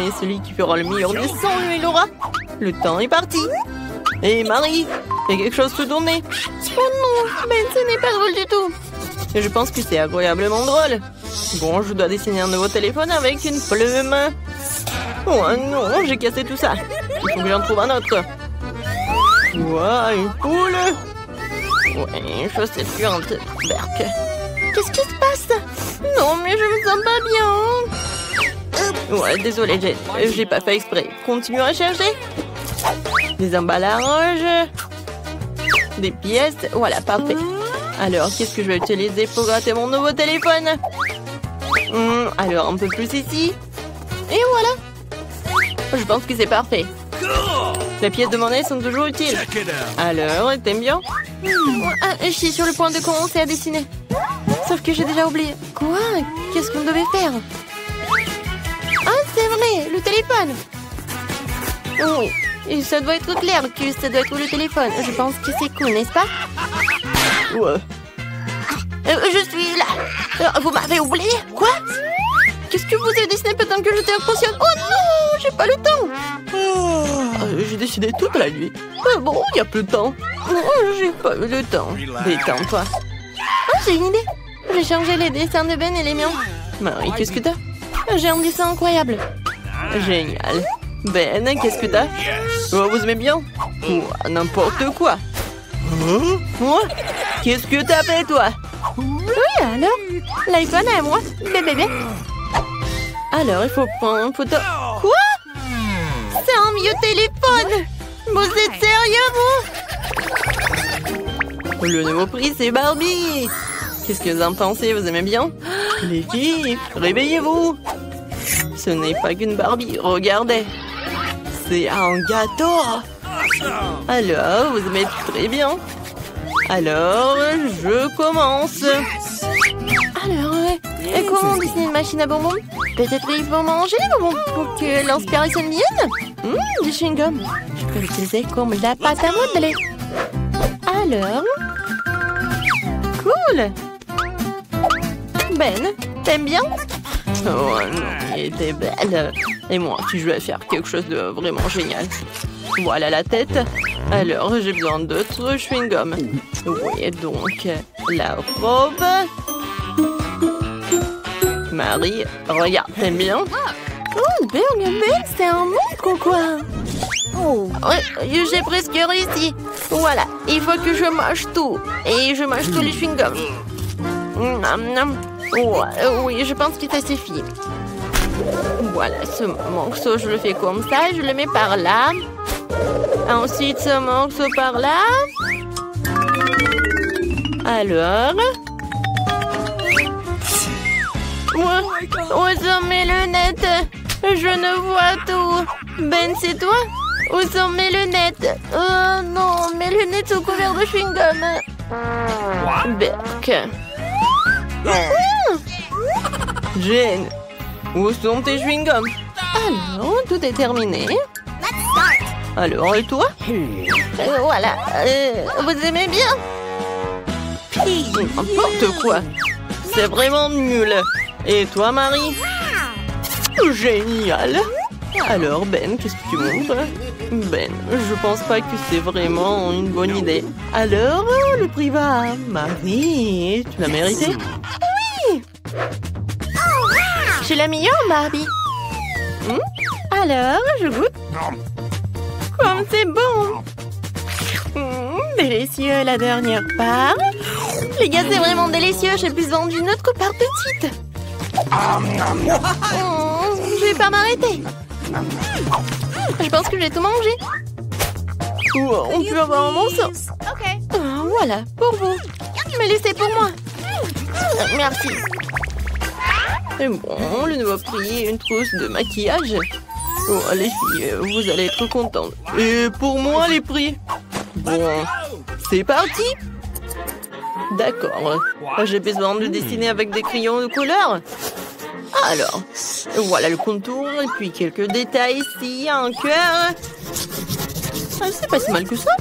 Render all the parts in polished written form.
Et celui qui fera le meilleur dessin, lui, il aura. Le temps est parti. Et Marie, il y a quelque chose sous ton nez. Oh non, Ben, ce n'est pas drôle du tout. Je pense que c'est incroyablement drôle. Bon, je dois dessiner un nouveau téléphone avec une plume. Oh non, j'ai cassé tout ça. Il faut que j'en trouve un autre. Ouah, une poule. Ouais, chaussette puante. Berk. Qu'est-ce qui se passe? Non, mais je me sens pas bien. Ouais, désolé, Jen. J'ai pas fait exprès. Continue à chercher. Des emballages. Des pièces. Voilà, parfait. Alors, qu'est-ce que je vais utiliser pour gratter mon nouveau téléphone? Alors, un peu plus ici. Et voilà. Je pense que c'est parfait. Les pièces de monnaie sont toujours utiles. Alors, t'aimes bien? Je suis sur le point de commencer à dessiner. Sauf que j'ai déjà oublié. Quoi? Qu'est-ce qu'on devait faire? Ah, c'est vrai, le téléphone. Oui, et ça doit être clair que ça doit être le téléphone. Je pense que c'est cool, n'est-ce pas? Ouais. Je suis là. Vous m'avez oublié? Quoi? Qu'est-ce que vous avez dessiné pendant que j'étais inconsciente? Oh non, j'ai pas le temps. J'ai dessiné toute la nuit. Bon, il n'y a plus de temps. J'ai pas eu le temps. Détends-toi. Ah, j'ai une idée. J'ai changé les dessins de Ben et les miens. Marie, qu'est-ce que t'as? J'ai un dessin incroyable. Génial. Ben, qu'est-ce que t'as? Oh, vous aimez bien? N'importe quoi. Moi? Qu'est-ce que t'as fait, toi? Oui, alors? L'iPhone est à moi. Bébé. Alors, il faut prendre une photo. Quoi? C'est un vieux téléphone. Vous êtes sérieux, vous? Le nouveau prix, c'est Barbie. Qu'est-ce que vous en pensez? Vous aimez bien? Les filles, réveillez-vous. Ce n'est pas qu'une Barbie, regardez. C'est un gâteau. Alors, vous aimez très bien. Alors, je commence. Alors, comment dessiner une machine à bonbons? Peut-être il faut manger les bonbons pour que l'inspiration vienne. Du chewing-gum. Je peux l'utiliser comme la pâte à modeler. Alors... Cool. Ben, t'aimes bien? Oh non, elle était belle. Et moi, si je vais faire quelque chose de vraiment génial. Voilà la tête. Alors, j'ai besoin d'autres chewing-gum. Oui, donc, la robe. Marie, regarde, t'aimes bien? Oh, Ben, c'est un monstre ou quoi? Oh, j'ai presque réussi. Voilà, il faut que je mâche tout. Et je mâche tous les chewing-gums. Oui, je pense que ça suffit. Voilà, ce morceau, je le fais comme ça. Je le mets par là. Ensuite, ce morceau par là. Alors... Où sont mes lunettes? Je ne vois tout. Ben, c'est toi? Où sont mes lunettes? Oh non, mes lunettes sont couvertes de chewing-gum. Berk. Jane, où sont tes chewing-gums? Alors, tout est terminé. Alors, et toi? Voilà. Vous aimez bien? N'importe quoi. C'est vraiment nul. Et toi, Marie? Génial. Alors, Ben, qu'est-ce que tu montres? Ben, je pense pas que c'est vraiment une bonne idée. Alors, le prix va à Marie. Tu l'as mérité? Oui. J'ai la meilleure, Barbie. Alors, je goûte. Comme c'est bon. Délicieux, la dernière part. Les gars, c'est vraiment délicieux. J'ai besoin d'une autre part petite. Je vais pas m'arrêter. Je pense que j'ai tout mangé. On peut avoir un morceau. Voilà, pour vous. Mais laissez pour moi. Merci. Et bon, le nouveau prix, une trousse de maquillage. Oh, les filles, vous allez être contentes. Et pour moi, les prix. Bon, c'est parti. D'accord. J'ai besoin de dessiner avec des crayons de couleur. Alors, voilà le contour. Et puis quelques détails ici, un cœur. C'est pas si mal que ça.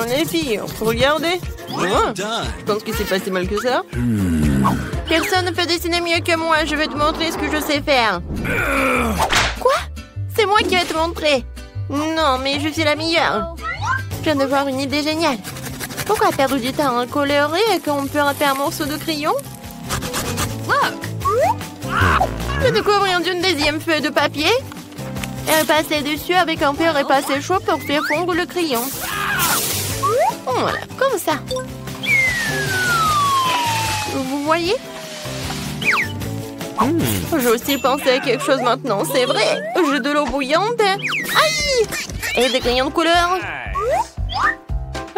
Les filles, regardez. Je pense que c'est pas si mal que ça. Personne ne peut dessiner mieux que moi. Je vais te montrer ce que je sais faire. Quoi? C'est moi qui vais te montrer. Non, mais je suis la meilleure. Je viens de voir une idée géniale. Pourquoi perdre du temps à colorer quand on peut râper un morceau de crayon? Je découvre une deuxième feuille de papier. Et passer dessus avec un fer et passer chaud pour faire fondre le crayon. Voilà, comme ça. Vous voyez? J'ai aussi pensé à quelque chose maintenant, c'est vrai. J'ai de l'eau bouillante. Aïe! Et des crayons de couleur.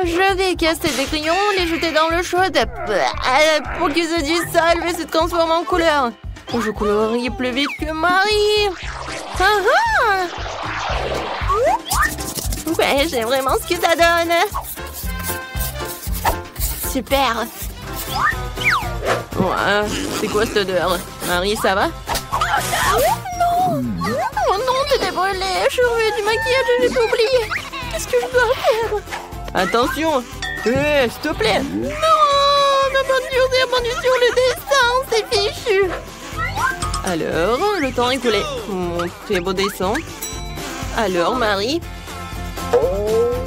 Je vais casser des crayons, les jeter dans l'eau chaude pour qu'ils se dissolvent et se transforment en couleur. Je colorie plus vite que Marie. Ouais, j'aime vraiment ce que ça donne. Super. Ouais, c'est quoi cette odeur? Marie, ça va? Non! Oh non, t'es brûlée. Je veux du maquillage et j'ai tout oublié. Qu'est-ce que je dois faire? Attention! S'il te plaît! Non! Ma peinture s'est répandue sur le dessin! C'est fichu! Alors, le temps est écoulé. Mon très beau dessin. Alors, Marie?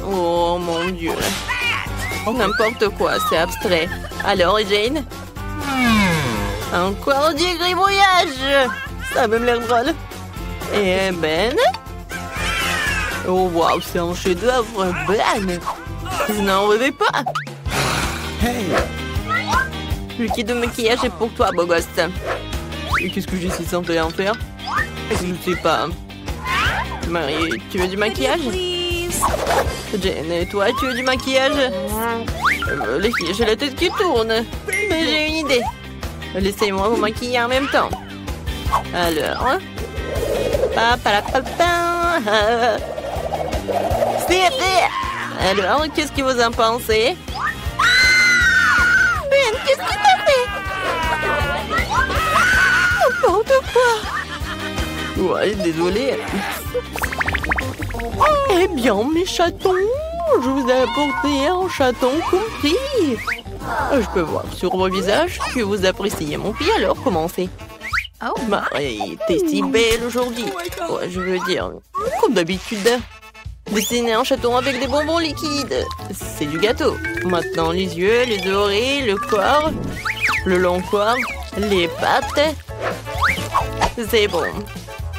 Oh mon Dieu! N'importe quoi, c'est abstrait. Alors, Jane? Encore du gribouillage! Ça a même l'air drôle. Et Ben? Oh waouh, c'est un chef-d'œuvre, Ben! Je n'en rêvais pas! Hey! Le kit de maquillage est pour toi, beau gosse. Et qu'est-ce que j'ai si simple à en faire? Je ne sais pas. Marie, tu veux du maquillage? Jane, et toi, tu veux du maquillage? Les filles, j'ai la tête qui tourne. Mais j'ai une idée. Laissez-moi vous maquiller en même temps. Alors... Alors, qu'est-ce que vous en pensez? Ben, qu'est-ce que t'as fait? N'importe quoi. Ouais, désolée. Eh bien, mes chatons, je vous ai apporté un chaton compris. Je peux voir sur vos visages que vous appréciez mon prix, alors commencez. Oh, Marie, t'es si belle aujourd'hui. Ouais, je veux dire, comme d'habitude. Dessiner un chaton avec des bonbons liquides, c'est du gâteau. Maintenant, les yeux, les oreilles, le corps, le long corps, les pattes. C'est bon.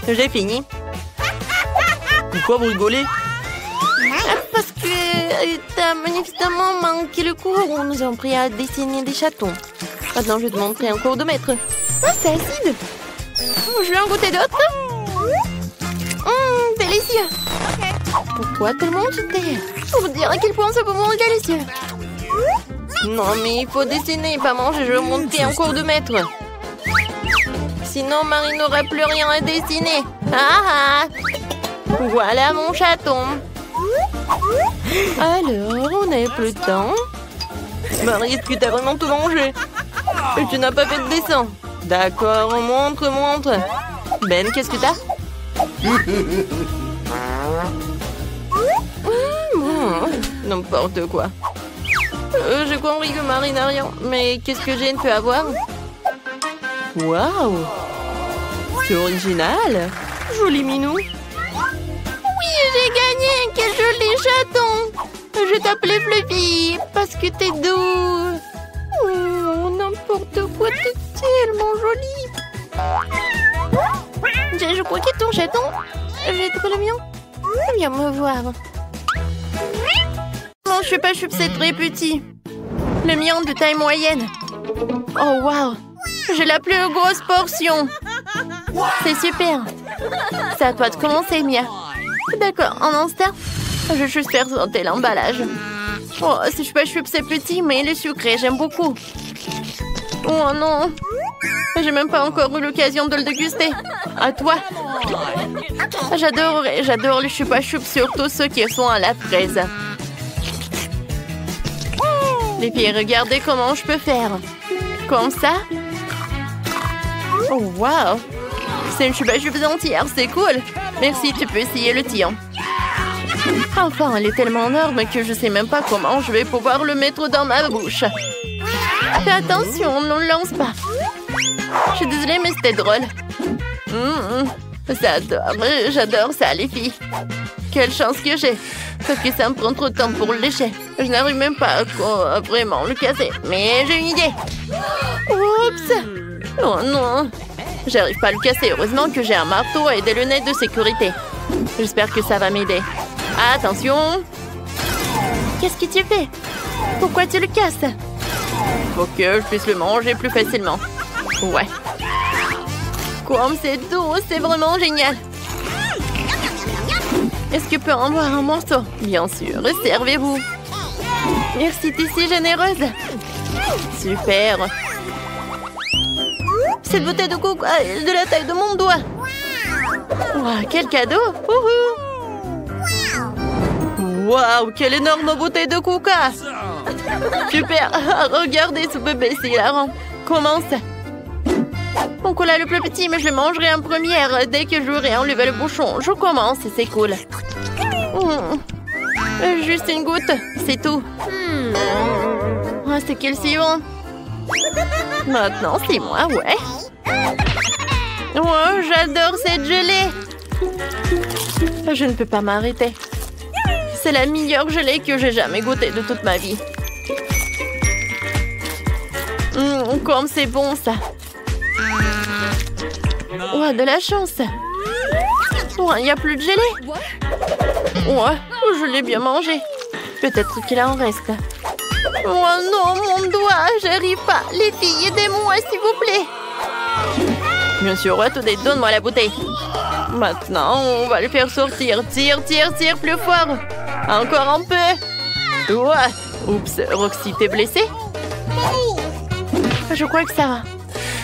J'ai fini. Pourquoi vous rigolez? Parce que t'as manifestement manqué le cours où nous avons appris à dessiner des chatons. Maintenant, je vais te montrer un cours de maître. Ah, c'est acide. Je vais en goûter d'autres. Délicieux. Pourquoi tout le monde se tait? Pour vous dire à quel point ce bonbon est délicieux. Non, mais il faut dessiner, pas manger. Je vais monter un cours de maître. Sinon, Marie n'aura plus rien à dessiner. Voilà mon chaton. Alors, on n'a plus de temps. Marie, est-ce que t'as vraiment tout mangé? Et tu n'as pas fait de dessin. D'accord, montre. Ben, qu'est-ce que t'as? N'importe quoi. J'ai compris que Marie n'a rien. Mais qu'est-ce que Jane peut avoir? Waouh! C'est original! Joli minou! Oui, j'ai gagné! Quel joli chaton! Je t'appelais Fluffy parce que t'es doux! Oh, n'importe quoi, t'es tellement jolie! Je crois que ton chaton, j'ai trouvé le mien. Viens me voir. Mon chupa-chup, c'est très petit. Le mien de taille moyenne. Oh, waouh! J'ai la plus grosse portion. C'est super. C'est à toi de commencer, Mia. D'accord, en instant, je vais juste faire sortir l'emballage. Oh, ce chupa-chup, c'est petit, mais il est sucré. J'aime beaucoup. Oh non. J'ai même pas encore eu l'occasion de le déguster. À toi. J'adore les chupa-chups, surtout ceux qui sont à la fraise. Les filles, regardez comment je peux faire. Comme ça. Oh, wow. C'est une chupa-chups entière, c'est cool. Merci, tu peux essayer le tien. Enfin, elle est tellement énorme que je sais même pas comment je vais pouvoir le mettre dans ma bouche. Fais attention, ne le lance pas. Je suis désolée, mais c'était drôle. J'adore ça, les filles. Quelle chance que j'ai. Sauf que ça me prend trop de temps pour le lécher. Je n'arrive même pas à vraiment le casser. Mais j'ai une idée. Oups! Oh non! J'arrive pas à le casser. Heureusement que j'ai un marteau et des lunettes de sécurité. J'espère que ça va m'aider. Attention! Qu'est-ce que tu fais? Pourquoi tu le casses? Faut que je puisse le manger plus facilement. Ouais. Comme c'est doux, c'est vraiment génial. Est-ce que je peux en boire un morceau? Bien sûr, servez-vous. Merci, t'es si généreuse. Super. Cette bouteille de coco est de la taille de mon doigt. Wow, quel cadeau! Waouh, quelle énorme bouteille de coca! Super! Regardez ce bébé, c'est hilarant. Commence. Mon cola le plus petit, mais je le mangerai en première dès que j'aurai enlevé le bouchon. Je commence, c'est cool. Juste une goutte, c'est tout. C'est quel suivant? Maintenant, c'est moi, ouais. Oh, j'adore cette gelée. Je ne peux pas m'arrêter. C'est la meilleure gelée que j'ai jamais goûtée de toute ma vie. Comme c'est bon, ça. Oh, de la chance. Oh, il n'y a plus de gelée. Ouais, je l'ai bien mangé. Peut-être qu'il en reste. Oh non, mon doigt, j'arrive pas. Les filles, aidez-moi, s'il vous plaît. Bien sûr, attendez, donne-moi la bouteille. Maintenant, on va le faire sortir. Tire, tire, tire plus fort. Encore un peu. Ouais. Oups, Roxy, t'es blessée? Je crois que ça va.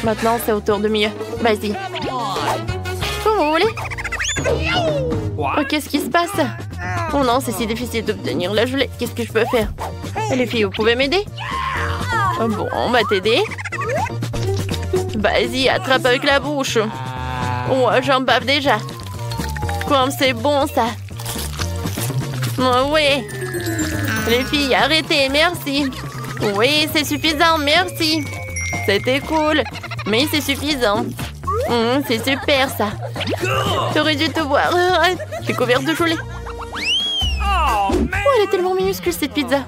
Maintenant, c'est au tour de mieux. Vas-y. Comme vous voulez. Oh, qu'est-ce qui se passe? Oh non, c'est si difficile d'obtenir la gelée. Qu'est-ce que je peux faire? Les filles, vous pouvez m'aider? Bon, on va t'aider. Vas-y, attrape avec la bouche. Oh, j'en bave déjà. Comme c'est bon, ça. Oh, oui. Les filles, arrêtez, merci. Oui, c'est suffisant, merci. C'était cool, mais c'est suffisant. C'est super, ça. T'aurais dû te voir. T'es couverte de gelée. Oh, elle est tellement minuscule, cette pizza.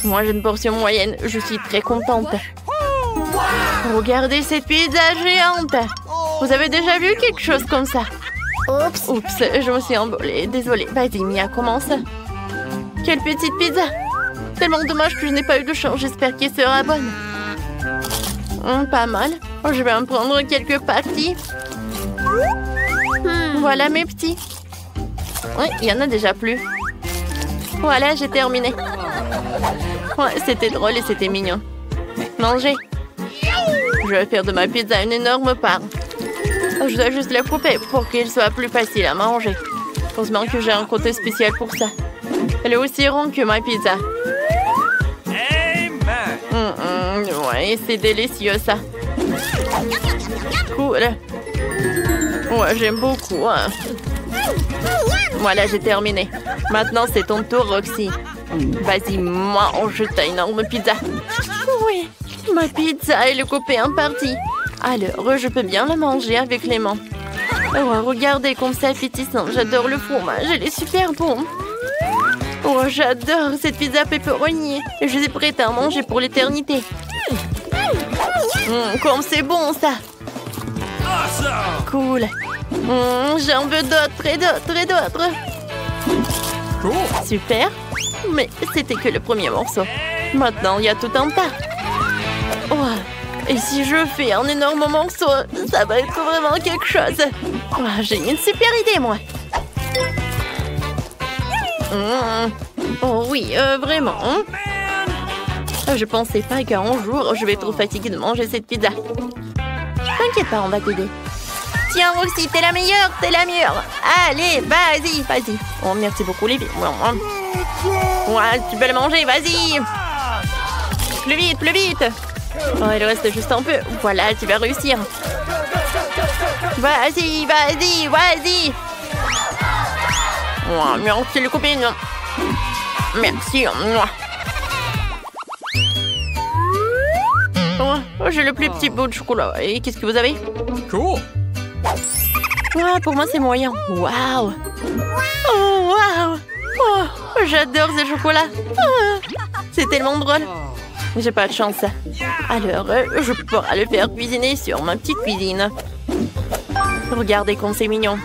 Moi, j'ai une portion moyenne. Je suis très contente. Regardez cette pizza géante. Vous avez déjà vu quelque chose comme ça? Oups, je me suis embolée. Désolée. Vas-y, Mia, commence. Quelle petite pizza. Tellement dommage que je n'ai pas eu de chance. J'espère qu'elle sera bonne. Pas mal. Je vais en prendre quelques parties. Voilà mes petits. Oui, il y en a déjà plus. Voilà, j'ai terminé. Ouais, c'était drôle et c'était mignon. Mangez. Je vais faire de ma pizza une énorme part. Je dois juste la couper pour qu'elle soit plus facile à manger. Heureusement que j'ai un côté spécial pour ça. Elle est aussi ronde que ma pizza. Ouais, c'est délicieux, ça. Cool. Ouais, j'aime beaucoup. Hein. Voilà, j'ai terminé. Maintenant, c'est ton tour, Roxy. Vas-y, mange ta énorme pizza. Oui, ma pizza est coupée en partie. Alors, je peux bien la manger avec les mains. Oh, regardez comme c'est appétissant. J'adore le fromage, elle est super bon. Oh, j'adore cette pizza pepperoni. Je suis prête à en manger pour l'éternité. Comme c'est bon, ça. Cool. J'en veux d'autres et d'autres et d'autres. Super. Mais c'était que le premier morceau. Maintenant, il y a tout un tas. Oh. Et si je fais un énorme morceau, ça va être vraiment quelque chose. Oh, j'ai une super idée, moi. Oh oui, vraiment. Je pensais pas qu'un jour, je vais être trop fatiguée de manger cette pizza. T'inquiète pas, on va t'aider. Tiens, Roxy, t'es la meilleure, t'es la meilleure. Allez, vas-y, vas-y. Oh, merci beaucoup, les filles. Ouais, tu peux le manger, vas-y. Plus vite, plus vite. Oh, il reste juste un peu. Voilà, tu vas réussir. Vas-y, vas-y, vas-y. Oh, merci, les copines. Merci. j'ai le plus petit bout de chocolat. Et qu'est-ce que vous avez? Cool. Ah, pour moi, c'est moyen. Waouh! Oh, waouh! Oh, j'adore ce chocolat. Ah, c'est tellement drôle. J'ai pas de chance. Alors, je pourrais le faire cuisiner sur ma petite cuisine. Regardez comme c'est mignon.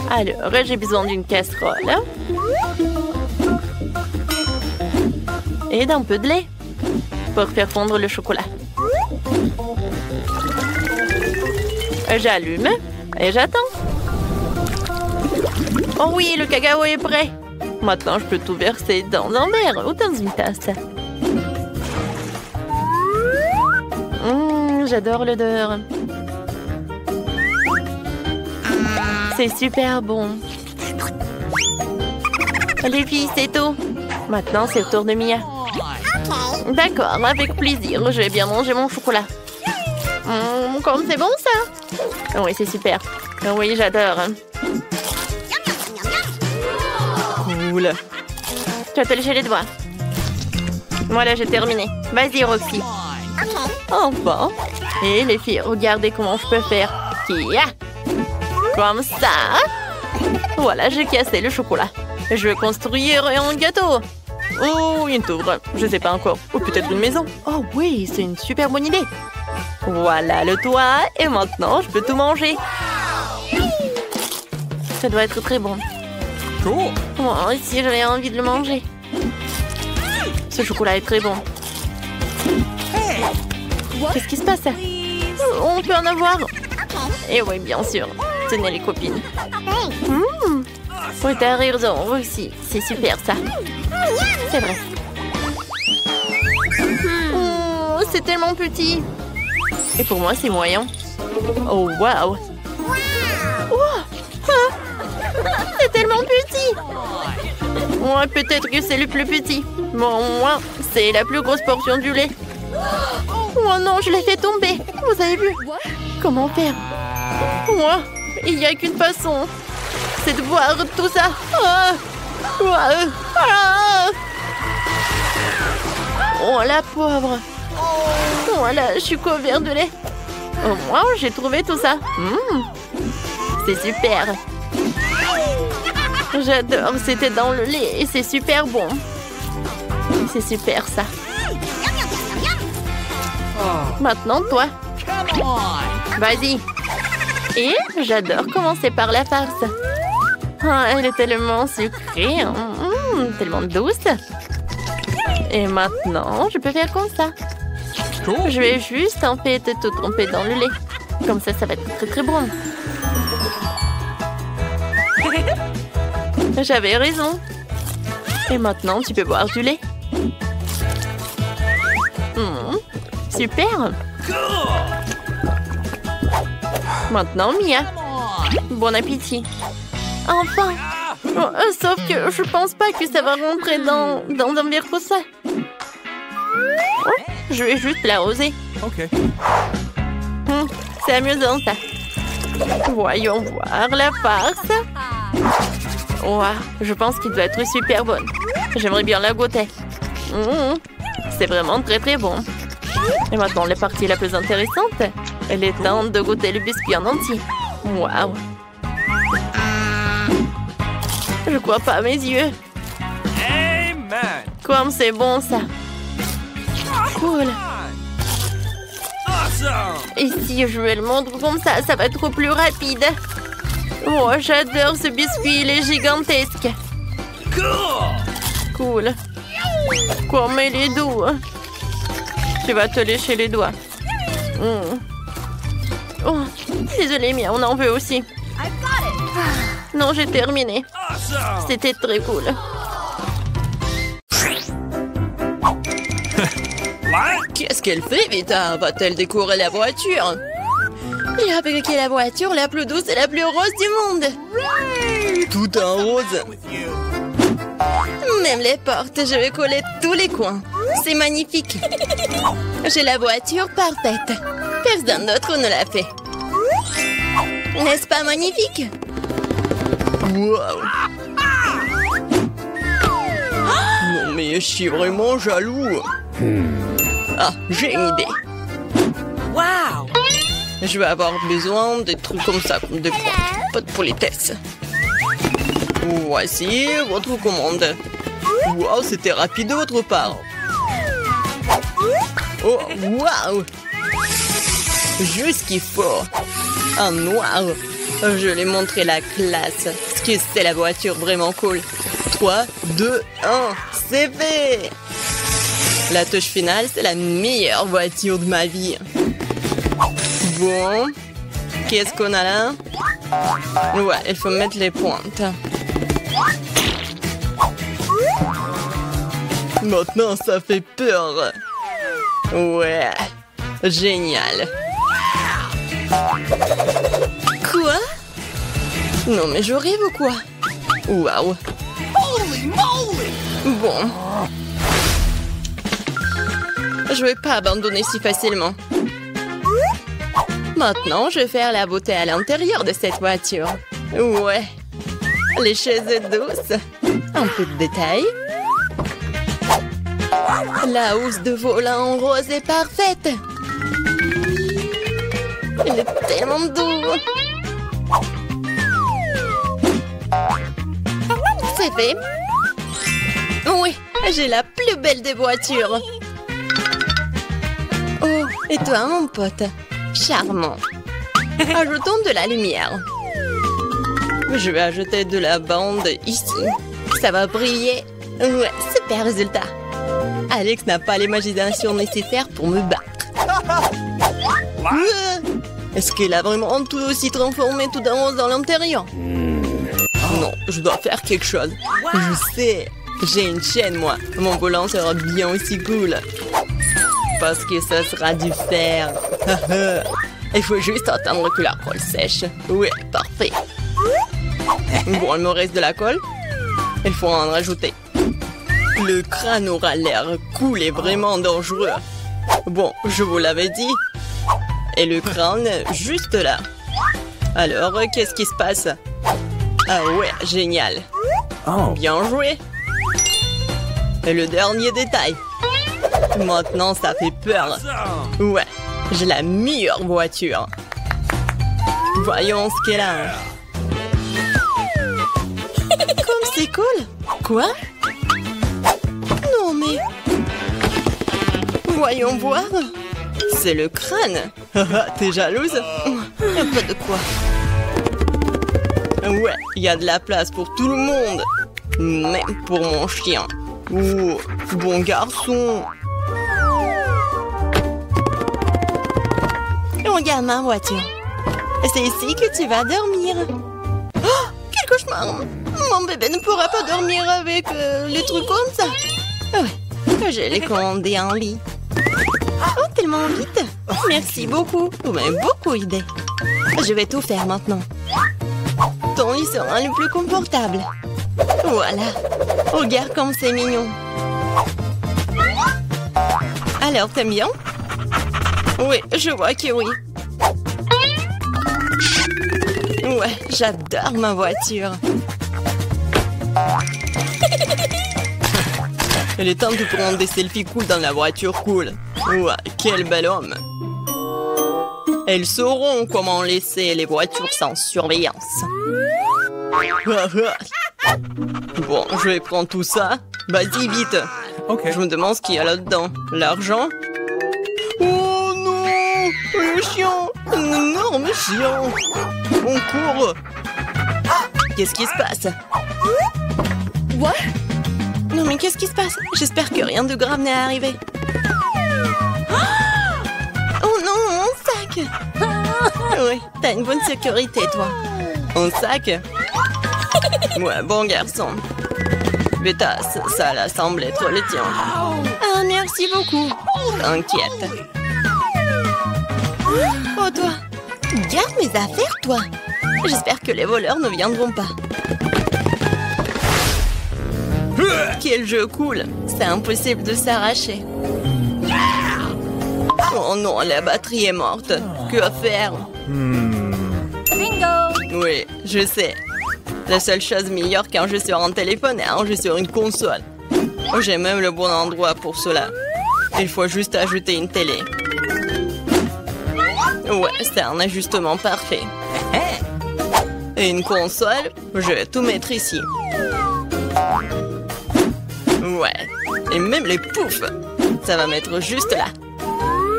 Alors, j'ai besoin d'une casserole. Et d'un peu de lait pour faire fondre le chocolat. J'allume et j'attends. Oh oui, le cacao est prêt. Maintenant, je peux tout verser dans un verre ou dans une tasse. J'adore l'odeur. C'est super bon. Les filles, c'est tout. Maintenant, c'est le tour de Mia. D'accord, avec plaisir. Je vais bien manger mon chocolat. Comme c'est bon, ça. Oui, c'est super. Oui, j'adore. Cool. Tu vas te lécher les doigts. Voilà, j'ai terminé. Vas-y, Roxy. Enfin. Et les filles, regardez comment je peux faire. Kia. Comme ça. Voilà, j'ai cassé le chocolat. Je vais construire un gâteau. Oh, une tour. Je sais pas encore. Ou peut-être une maison. Oh oui, c'est une super bonne idée. Voilà le toit. Et maintenant, je peux tout manger. Ça doit être très bon. Cool. Moi aussi, j'avais envie de le manger. Ce chocolat est très bon. Qu'est-ce qui se passe? On peut en avoir. Et oui, bien sûr. Tenez les copines. Oui, t'as raison, aussi. C'est super, ça. C'est vrai. Oh, c'est tellement petit. Et pour moi, c'est moyen. Oh, waouh. C'est tellement petit. Ouais, peut-être que c'est le plus petit. Bon, moi, c'est la plus grosse portion du lait. Oh non, je l'ai fait tomber. Vous avez vu? Comment faire? Moi, il n'y a qu'une façon. C'est de boire tout ça. Oh, la pauvre. Voilà, je suis couvert de lait. Au moins, j'ai trouvé tout ça. C'est super. J'adore, c'était dans le lait et c'est super bon. C'est super, ça. Maintenant, toi. Vas-y. Et j'adore commencer par la farce. Elle est tellement sucrée. Tellement douce. Et maintenant, je peux faire comme ça. Je vais juste en fait tout tremper dans le lait. Comme ça, ça va être très très bon. J'avais raison. Et maintenant, tu peux boire du lait. Super. Maintenant, Mia. Bon appétit. Enfin. Sauf que je pense pas que ça va rentrer dans un verre pour ça. Je vais juste l'arroser. Ok. C'est amusant, ça. Voyons voir la farce. Wow, je pense qu'il doit être super bonne. J'aimerais bien la goûter. C'est vraiment très très bon. Et maintenant, la partie la plus intéressante. Elle est temps de goûter le biscuit en entier. Waouh. Je crois pas à mes yeux. Amen. Comme c'est bon, ça. Cool. Awesome. Et si je le montre comme ça, ça va être plus rapide. Oh, j'adore ce biscuit, il est gigantesque. Cool. Comme il est doux. Tu vas te lécher les doigts. Oh, désolée, Mia, on en veut aussi. Non, j'ai terminé. C'était très cool. Qu'est-ce qu'elle fait, Vita? Va-t-elle décorer la voiture? J'ai fabriqué la voiture la plus douce et la plus rose du monde. Tout en rose. Même les portes, je vais coller tous les coins. C'est magnifique. J'ai la voiture parfaite. Personne d'autre ne l'a fait. N'est-ce pas magnifique? Wow. Non mais je suis vraiment jaloux. Ah, j'ai une idée. Wow! Je vais avoir besoin de trucs comme ça, comme des points. Pas de politesse. Voici votre commande. Wow, c'était rapide de votre part. Oh, wow! Juste ce qu'il faut. En noir. Je vais montrer la classe. Parce que c'est la voiture vraiment cool. 3, 2, 1, c'est fait! La touche finale, c'est la meilleure voiture de ma vie. Bon. Qu'est-ce qu'on a là? Ouais, il faut mettre les pointes. Maintenant, ça fait peur. Ouais. Génial. Quoi? Non, mais je rêve ou quoi? Waouh. Bon. Je vais pas abandonner si facilement. Maintenant, je vais faire la beauté à l'intérieur de cette voiture. Ouais. Les chaises douces. Un peu de détails. La housse de volant en rose est parfaite. Il est tellement doux. C'est fait. Oui, j'ai la plus belle des voitures. Oh, et toi, mon pote? Charmant. Ajoutons de la lumière. Je vais ajouter de la bande ici. Ça va briller. Ouais, super résultat. Alex n'a pas l'imagination nécessaire pour me battre. Est-ce qu'elle a vraiment tout aussi transformé tout en rose dans l'intérieur? Non, je dois faire quelque chose. Je sais. J'ai une chaîne, moi. Mon volant sera bien aussi cool. Parce que ça sera du fer. Il faut juste attendre que la colle sèche. Oui, parfait. Bon, il me reste de la colle. Il faut en rajouter. Le crâne aura l'air cool et vraiment dangereux. Bon, je vous l'avais dit. Et le crâne, juste là. Alors, qu'est-ce qui se passe? Ah ouais, génial. Bien joué. Et le dernier détail. Maintenant, ça fait peur. Ouais, j'ai la meilleure voiture. Voyons ce qu'elle a. Comme c'est cool. Quoi? Non, mais... Voyons voir. C'est le crâne. T'es jalouse? Y'a pas de quoi. Ouais, il y a de la place pour tout le monde. Même pour mon chien. Oh, bon garçon. Regarde ma voiture. C'est ici que tu vas dormir. Oh, quel cauchemar. Mon bébé ne pourra pas dormir avec les trucs comme ça. Ouais, je l'ai commandé en lit. Oh, tellement vite. Merci beaucoup. Vous m'avez beaucoup aidé. Je vais tout faire maintenant. Ton lit sera le plus confortable. Voilà. Regarde comme c'est mignon. Alors, t'aimes bien? Oui, je vois que oui. Ouais, j'adore ma voiture. Il est temps de prendre des selfies cool dans la voiture cool. Ouais, quel bel homme. Elles sauront comment laisser les voitures sans surveillance. Bon, je vais prendre tout ça. Vas-y, vite. Ok. Je me demande ce qu'il y a là-dedans. L'argent? Oh non! Le chien! Un énorme chien! On court! Qu'est-ce qui se passe? What? Non mais qu'est-ce qui se passe? J'espère que rien de grave n'est arrivé. Oh non, mon sac! Oui, t'as une bonne sécurité, toi. Un sac? Ouais, bon garçon. Beta, ça là semble être le tien. Ah, merci beaucoup. T'inquiète. Oh, toi. Garde mes affaires, toi. J'espère que les voleurs ne viendront pas. Quel jeu cool. C'est impossible de s'arracher. Oh non, la batterie est morte. Que faire? Bingo! Oui, je sais. La seule chose meilleure quand je suis sur un téléphone est un jeu sur une console. J'ai même le bon endroit pour cela. Il faut juste ajouter une télé. Ouais, c'est un ajustement parfait. Et une console, je vais tout mettre ici. Ouais, et même les poufs. Ça va mettre juste là.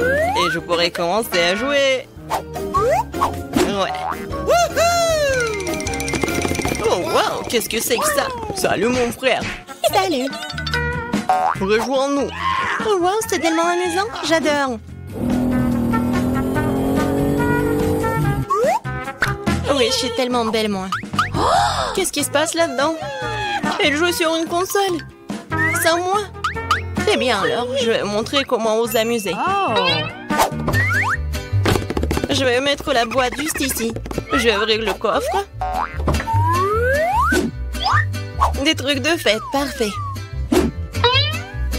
Et je pourrai commencer à jouer. Ouais. Oh, wow, qu'est-ce que c'est que ça? Salut, mon frère. Salut. Rejoins-nous. Oh, wow, c'est tellement amusant. J'adore. Oui, je suis tellement belle, moi. Qu'est-ce qui se passe là-dedans? Elle joue sur une console. Sans moi. Eh bien alors, je vais montrer comment vous amuser. Je vais mettre la boîte juste ici. Je vais ouvrir le coffre. Des trucs de fête, parfait.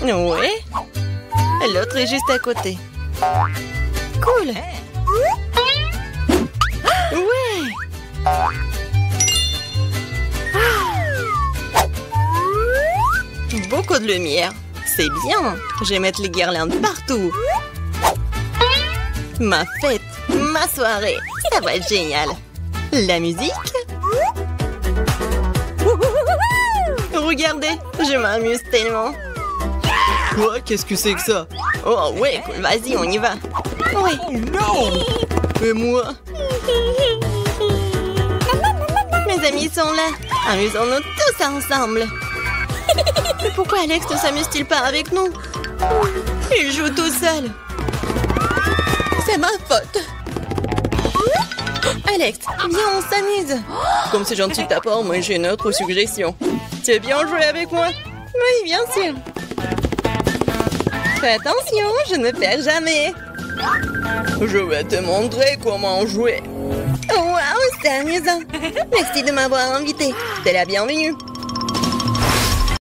Oui. L'autre est juste à côté. Cool. Ouais. Beaucoup de lumière. C'est bien. Je vais mettre les guirlandes partout. Ma fête, ma soirée. Ça va être génial. La musique. Regardez, je m'amuse tellement. Quoi? Qu'est-ce que c'est que ça? Oh ouais, vas-y, on y va. Oui. Et moi? Mes amis sont là. Amusons-nous tous ensemble. Mais pourquoi Alex ne s'amuse-t-il pas avec nous? Il joue tout seul. C'est ma faute. Alex, viens, on s'amuse. Comme c'est gentil de ta part, moi j'ai une autre suggestion. Tu veux bien jouer avec moi? Oui, bien sûr. Fais attention, je ne perds jamais. Je vais te montrer comment jouer. Waouh, c'est amusant. Merci de m'avoir invité. T'es la bienvenue.